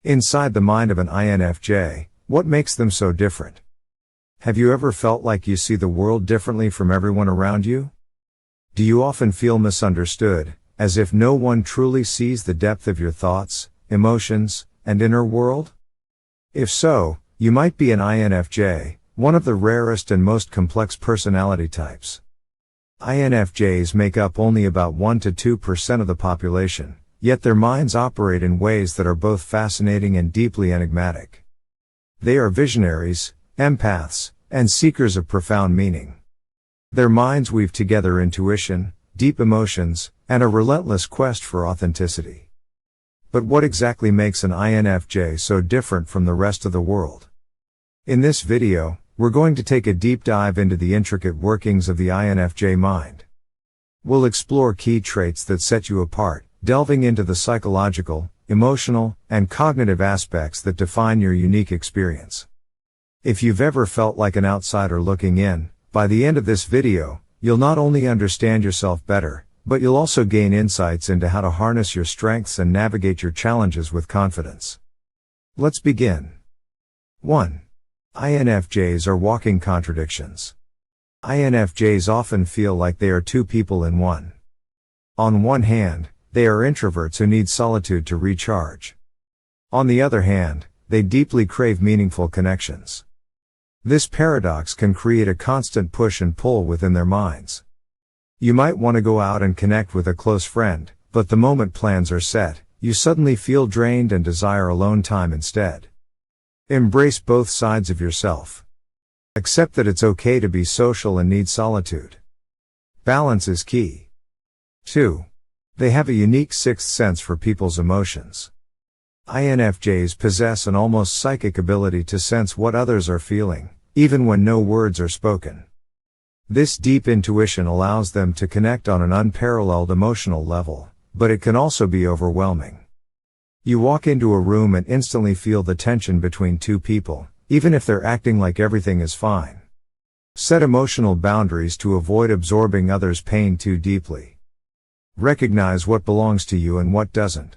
Inside the mind of an INFJ, what makes them so different? Have you ever felt like you see the world differently from everyone around you? Do you often feel misunderstood, as if no one truly sees the depth of your thoughts, emotions, and inner world? If so, you might be an INFJ, one of the rarest and most complex personality types. INFJs make up only about 1 to 2% of the population, yet their minds operate in ways that are both fascinating and deeply enigmatic. They are visionaries, empaths, and seekers of profound meaning. Their minds weave together intuition, deep emotions, and a relentless quest for authenticity. But what exactly makes an INFJ so different from the rest of the world? In this video, we're going to take a deep dive into the intricate workings of the INFJ mind. We'll explore key traits that set you apart, delving into the psychological, emotional, and cognitive aspects that define your unique experience. If you've ever felt like an outsider looking in, by the end of this video, you'll not only understand yourself better, but you'll also gain insights into how to harness your strengths and navigate your challenges with confidence. Let's begin. 1. INFJs are walking contradictions. INFJs often feel like they are two people in one. On one hand, they are introverts who need solitude to recharge. On the other hand, they deeply crave meaningful connections. This paradox can create a constant push and pull within their minds. You might want to go out and connect with a close friend, but the moment plans are set, you suddenly feel drained and desire alone time instead. Embrace both sides of yourself. Accept that it's okay to be social and need solitude. Balance is key. 2. They have a unique sixth sense for people's emotions. INFJs possess an almost psychic ability to sense what others are feeling, even when no words are spoken. This deep intuition allows them to connect on an unparalleled emotional level, but it can also be overwhelming. You walk into a room and instantly feel the tension between two people, even if they're acting like everything is fine. Set emotional boundaries to avoid absorbing others' pain too deeply. Recognize what belongs to you and what doesn't.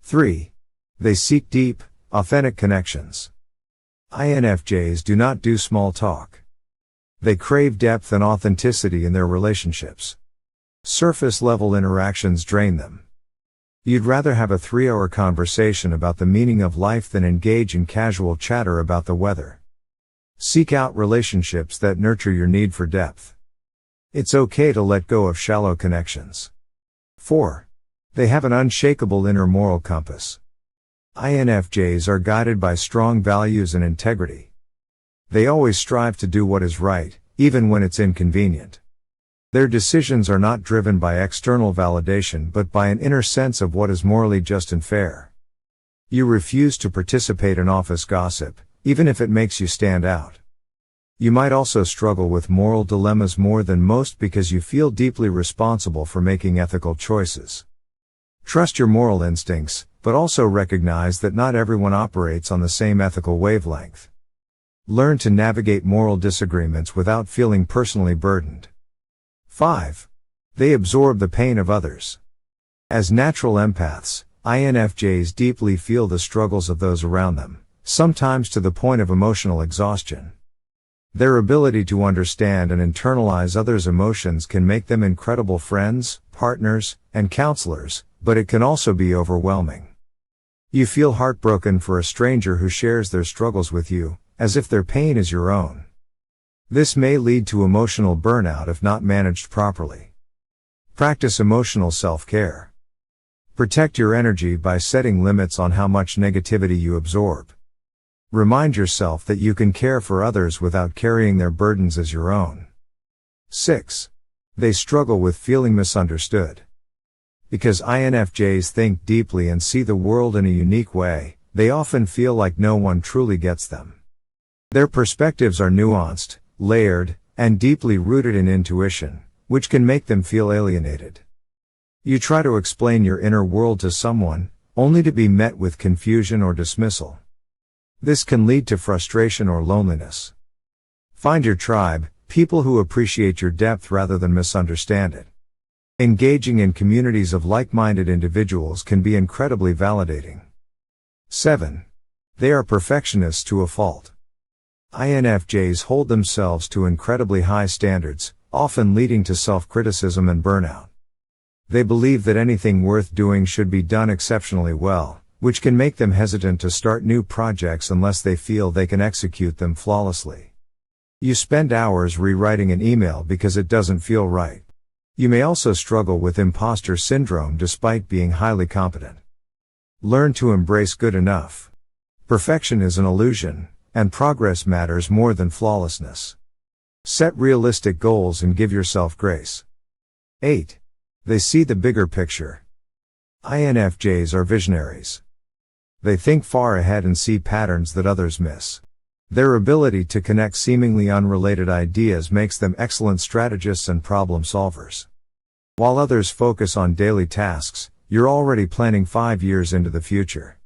3. They seek deep, authentic connections. INFJs do not do small talk. They crave depth and authenticity in their relationships. Surface-level interactions drain them. You'd rather have a 3-hour conversation about the meaning of life than engage in casual chatter about the weather. Seek out relationships that nurture your need for depth. It's okay to let go of shallow connections. 4. They have an unshakable inner moral compass. INFJs are guided by strong values and integrity. They always strive to do what is right, even when it's inconvenient. Their decisions are not driven by external validation but by an inner sense of what is morally just and fair. You refuse to participate in office gossip, even if it makes you stand out. You might also struggle with moral dilemmas more than most because you feel deeply responsible for making ethical choices. Trust your moral instincts, but also recognize that not everyone operates on the same ethical wavelength. Learn to navigate moral disagreements without feeling personally burdened. 5. They absorb the pain of others. As natural empaths, INFJs deeply feel the struggles of those around them, sometimes to the point of emotional exhaustion. Their ability to understand and internalize others' emotions can make them incredible friends, partners, and counselors, but it can also be overwhelming. You feel heartbroken for a stranger who shares their struggles with you, as if their pain is your own. This may lead to emotional burnout if not managed properly. Practice emotional self-care. Protect your energy by setting limits on how much negativity you absorb. Remind yourself that you can care for others without carrying their burdens as your own. 6. They struggle with feeling misunderstood. Because INFJs think deeply and see the world in a unique way, they often feel like no one truly gets them. Their perspectives are nuanced, layered, and deeply rooted in intuition, which can make them feel alienated. You try to explain your inner world to someone, only to be met with confusion or dismissal. This can lead to frustration or loneliness. Find your tribe, people who appreciate your depth rather than misunderstand it. Engaging in communities of like-minded individuals can be incredibly validating. 7. They are perfectionists to a fault. INFJs hold themselves to incredibly high standards, often leading to self-criticism and burnout. They believe that anything worth doing should be done exceptionally well, which can make them hesitant to start new projects unless they feel they can execute them flawlessly. You spend hours rewriting an email because it doesn't feel right. You may also struggle with imposter syndrome despite being highly competent. Learn to embrace good enough. Perfection is an illusion, and progress matters more than flawlessness. Set realistic goals and give yourself grace. 8. They see the bigger picture. INFJs are visionaries. They think far ahead and see patterns that others miss. Their ability to connect seemingly unrelated ideas makes them excellent strategists and problem solvers. While others focus on daily tasks, you're already planning 5 years into the future.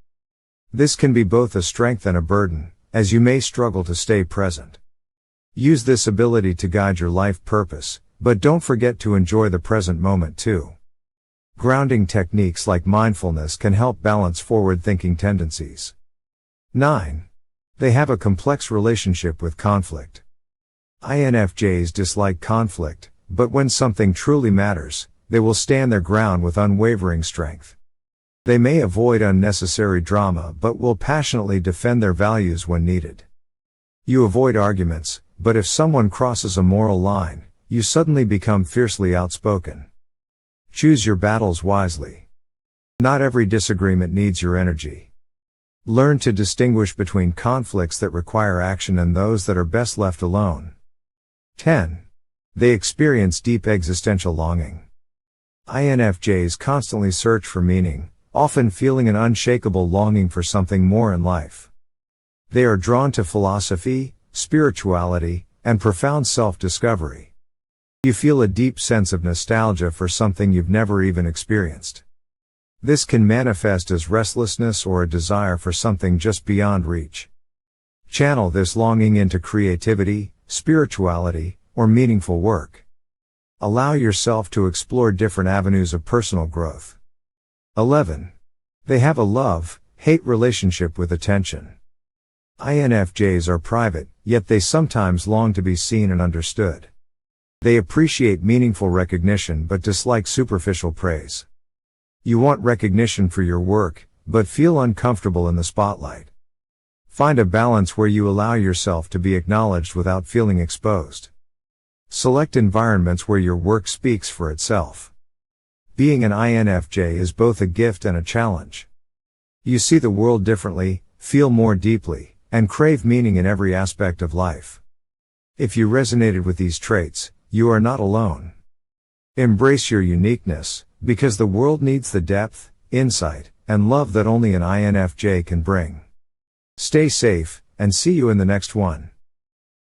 This can be both a strength and a burden, as you may struggle to stay present. Use this ability to guide your life purpose, but don't forget to enjoy the present moment too. Grounding techniques like mindfulness can help balance forward-thinking tendencies. 9. They have a complex relationship with conflict. INFJs dislike conflict, but when something truly matters, they will stand their ground with unwavering strength. They may avoid unnecessary drama but will passionately defend their values when needed. You avoid arguments, but if someone crosses a moral line, you suddenly become fiercely outspoken. Choose your battles wisely. Not every disagreement needs your energy. Learn to distinguish between conflicts that require action and those that are best left alone. 10. They experience deep existential longing. INFJs constantly search for meaning, often feeling an unshakable longing for something more in life. They are drawn to philosophy, spirituality, and profound self-discovery. You feel a deep sense of nostalgia for something you've never even experienced. This can manifest as restlessness or a desire for something just beyond reach. Channel this longing into creativity, spirituality, or meaningful work. Allow yourself to explore different avenues of personal growth. 11. They have a love-hate relationship with attention. INFJs are private, yet they sometimes long to be seen and understood. They appreciate meaningful recognition but dislike superficial praise. You want recognition for your work, but feel uncomfortable in the spotlight. Find a balance where you allow yourself to be acknowledged without feeling exposed. Select environments where your work speaks for itself. Being an INFJ is both a gift and a challenge. You see the world differently, feel more deeply, and crave meaning in every aspect of life. If you resonated with these traits, you are not alone. Embrace your uniqueness, because the world needs the depth, insight, and love that only an INFJ can bring. Stay safe, and see you in the next one.